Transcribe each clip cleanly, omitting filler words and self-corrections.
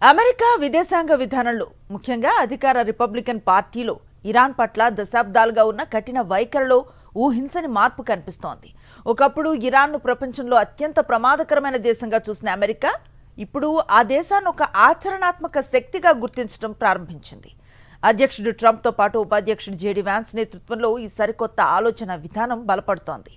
America విదేశాంగ విధానంలో ముఖ్యంగా అధికార రిపబ్లికన్ పార్టీలో ఇరాన్ పట్ల దశాబ్దాలుగా ఉన్న కఠిన వైఖరిలో ఊహించని మార్పు కనిపిస్తోంది. ఒకప్పుడు ఇరాన్ను ప్రపంచంలో అత్యంత ప్రమాదకరమైన దేశంగా చూసిన అమెరికా ఇప్పుడు ఆ దేశాన్ని ఒక ఆచరణాత్మక శక్తిగా గుర్తించడం ప్రారంభించింది. అధ్యక్షుడు ట్రంప్తో పాటు ఉపాధ్యక్షుడు జేడీ వ్యాన్స్ నేతృత్వంలో ఈ సరికొత్త ఆలోచన విధానం బలపడుతోంది.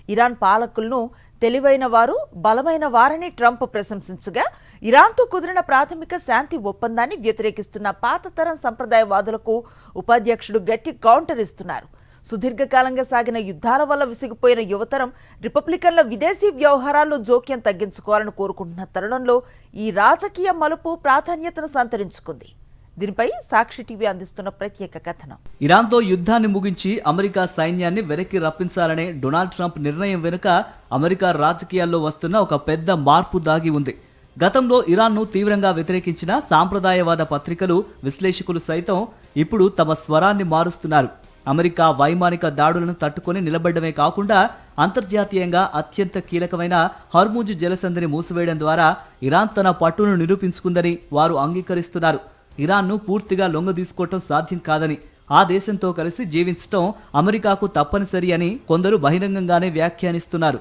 ఇరాన్ పాలకులను తెలివైన వారు, బలమైన వారని ట్రంప్ ప్రశంసించగా, ఇరాన్తో కుదిరిన ప్రాథమిక శాంతి ఒప్పందాన్ని వ్యతిరేకిస్తున్న పాతతరం సంప్రదాయవాదులకు ఉపాధ్యక్షుడు గట్టి కౌంటర్ ఇస్తున్నారు. సుదీర్ఘకాలంగా సాగిన యుద్ధాల వల్ల విసిగిపోయిన యువతరం రిపబ్లికన్ల విదేశీ వ్యవహారాల్లో జోక్యం తగ్గించుకోవాలని కోరుకుంటున్న తరుణంలో ఈ రాజకీయ మలుపు ప్రాధాన్యతను సంతరించుకుంది. దీనిపై సాక్షి టీవీ అందిస్తున్న ప్రత్యేక కథనం. ఇరాన్తో యుద్ధాన్ని ముగించి అమెరికా సైన్యాన్ని వెనక్కి రప్పించాలనే డొనాల్డ్ ట్రంప్ నిర్ణయం వెనుక అమెరికా రాజకీయాల్లో వస్తున్న ఒక పెద్ద మార్పు దాగి ఉంది. గతంలో ఇరాన్ను తీవ్రంగా వ్యతిరేకించిన సాంప్రదాయవాద పత్రికలు, విశ్లేషకులు సైతం ఇప్పుడు తమ స్వరాన్ని మారుస్తున్నారు. అమెరికా వైమానిక దాడులను తట్టుకొని నిలబడమే కాకుండా అంతర్జాతీయంగా అత్యంత కీలకమైన హర్ముజ్ జలసంధిని మూసివేయడం ద్వారా ఇరాన్ తన పట్టును నిరూపించుకుందని వారు అంగీకరిస్తున్నారు. ఇరాన్ను పూర్తిగా లొంగదీసుకోవటం సాధ్యం కాదని, ఆ దేశంతో కలిసి జీవించటం అమెరికాకు తప్పనిసరి అని కొందరు బహిరంగంగానే వ్యాఖ్యానిస్తున్నారు.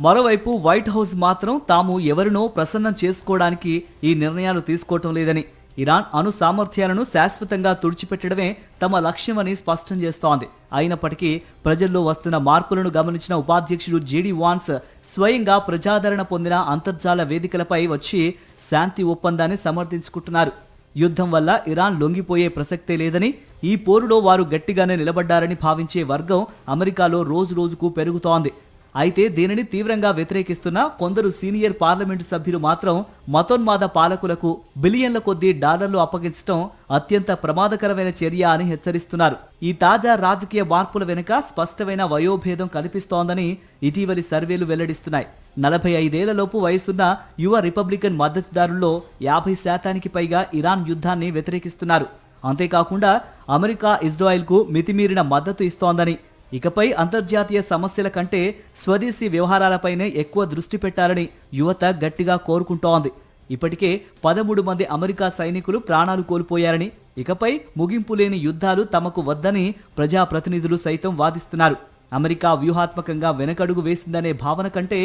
మరోవైపు వైట్ హౌస్ మాత్రం తాము ఎవరినో ప్రసన్నం చేసుకోవడానికి ఈ నిర్ణయాలు తీసుకోవటం లేదని, ఇరాన్ అణు సామర్థ్యాలను శాశ్వతంగా తుడిచిపెట్టడమే తమ లక్ష్యమని స్పష్టం చేస్తోంది. అయినప్పటికీ ప్రజల్లో వస్తున్న మార్పులను గమనించిన ఉపాధ్యక్షుడు జేడీ వాన్స్ స్వయంగా ప్రజాదరణ పొందిన అంతర్జాల వేదికలపై వచ్చి శాంతి ఒప్పందాన్ని సమర్థించుకుంటున్నారు. యుద్ధం వల్ల ఇరాన్ లొంగిపోయే ప్రసక్తే లేదని, ఈ పోరులో వారు గట్టిగానే నిలబడ్డారని భావించే వర్గం అమెరికాలో రోజురోజుకు పెరుగుతోంది. అయితే దీనిని తీవ్రంగా వ్యతిరేకిస్తున్న కొందరు సీనియర్ పార్లమెంటు సభ్యులు మాత్రం మతోన్మాద పాలకులకు బిలియన్ల కొద్దీ డాలర్లు అప్పగించడం అత్యంత ప్రమాదకరమైన చర్య అని హెచ్చరిస్తున్నారు. ఈ తాజా రాజకీయ మార్పుల వెనుక స్పష్టమైన వయోభేదం కనిపిస్తోందని ఇటీవలి సర్వేలు వెల్లడిస్తున్నాయి. 45 వయసున్న యువ రిపబ్లికన్ మద్దతుదారుల్లో 50% పైగా ఇరాన్ యుద్ధాన్ని వ్యతిరేకిస్తున్నారు. అంతేకాకుండా అమెరికా ఇజ్రాయెల్కు మితిమీరిన మద్దతు ఇస్తోందని, ఇకపై అంతర్జాతీయ సమస్యల కంటే స్వదేశీ వ్యవహారాలపైనే ఎక్కువ దృష్టి పెట్టాలని యువత గట్టిగా కోరుకుంటోంది. ఇప్పటికే 13 మంది అమెరికా సైనికులు ప్రాణాలు కోల్పోయారని, ఇకపై ముగింపు లేని యుద్ధాలు తమకు వద్దని ప్రజాప్రతినిధులు సైతం వాదిస్తున్నారు. అమెరికా వ్యూహాత్మకంగా వెనకడుగు వేసిందనే భావన కంటే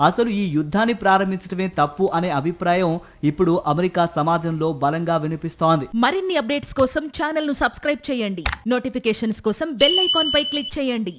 అసలు ఈ యుద్ధాన్ని ప్రారంభించడమే తప్పు అనే అభిప్రాయం ఇప్పుడు అమెరికా సమాజంలో బలంగా వినిపిస్తోంది. మరిన్ని అప్డేట్స్ కోసం ఛానల్ ను సబ్స్క్రైబ్ చేయండి. నోటిఫికేషన్స్ కోసం బెల్ ఐకాన్ పై క్లిక్ చేయండి.